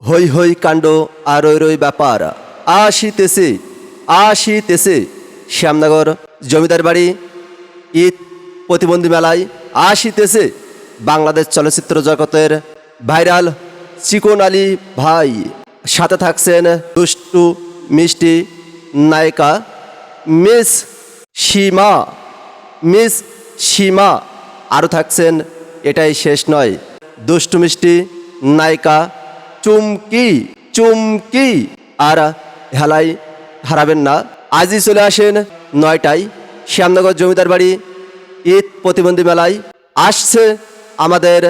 হই হই কাণ্ড আর ওই রই ব্যাপার আসিতেছে আসিতেছে শ্যামনগর জমিদার বাড়ি ঈদ প্রতিবন্ধী মেলায় আসিতেছে বাংলাদেশ চলচ্চিত্র জগতের ভাইরাল চিকন আলী ভাই। সাথে থাকছেন দুষ্টু মিষ্টি নায়িকা মিস সীমা মিস সীমা। আরও থাকছেন, এটাই শেষ নয়, দুষ্টু মিষ্টি নায়িকা চুমকি চুমকি। আর হেলাই হারাবেন না, আজই চলে আসেন 9টায় শ্যামনগর জমিদার বাড়ি ঈদ প্রতিবন্ধী মেলায়। আসছে আমাদের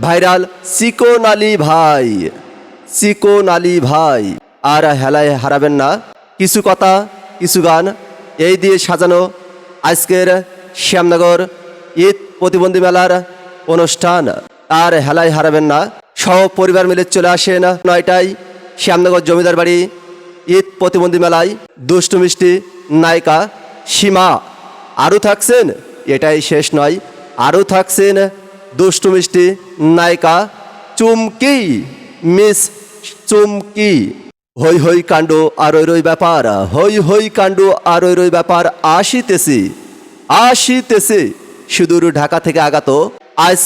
ভাইরাল চিকন আলী ভাই, চিকন আলী ভাই। আর হেলায় হারাবেন না, কিছু কথা কিছু গান এই দিয়ে সাজানো আজকের শ্যামনগর ঈদ প্রতিবন্ধী মেলার অনুষ্ঠান। আর হেলায় হারাবেন না, সহ পরিবার মিলে চলে আসেন 9টায় শ্যামনগর জমিদার বাড়ি ঈদ প্রতিবন্ধী মেলায়। দুষ্টু মিষ্টি নায়িকা সীমা। আরও থাকছেন, এটাই শেষ নয়, আরও থাকছেন দুষ্টু মিষ্টি নায়িকা চুমকি মিস চুমকি। হই হই কাণ্ড আর ওই রই ব্যাপার, হই হই কাণ্ড আর ওই রই ব্যাপার আসিতেছে আসিতেছে সুদূর ঢাকা থেকে আগত। আজ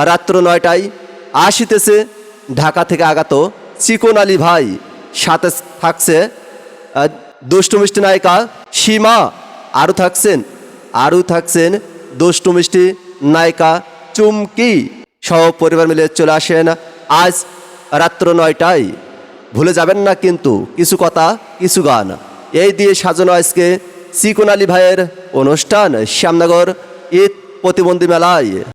রাত্র 9টায় আসিতেছে ঢাকা থেকে আগত চিকন আলী ভাই। সাথে থাকছে দুষ্টু মিষ্টি নায়িকা সীমা। আরও থাকছেন দুষ্টু মিষ্টি নায়িকা চুমকি। সহ পরিবার মিলে চলে আসেন আজ রাত্র 9টায়। ভুলে যাবেন না কিন্তু কিছু কথা কিছু গান এই দিয়ে সাজানো আজকে চিকন আলী ভাইয়ের অনুষ্ঠান শ্যামনগর ঈদ প্রতিবন্ধী মেলায়।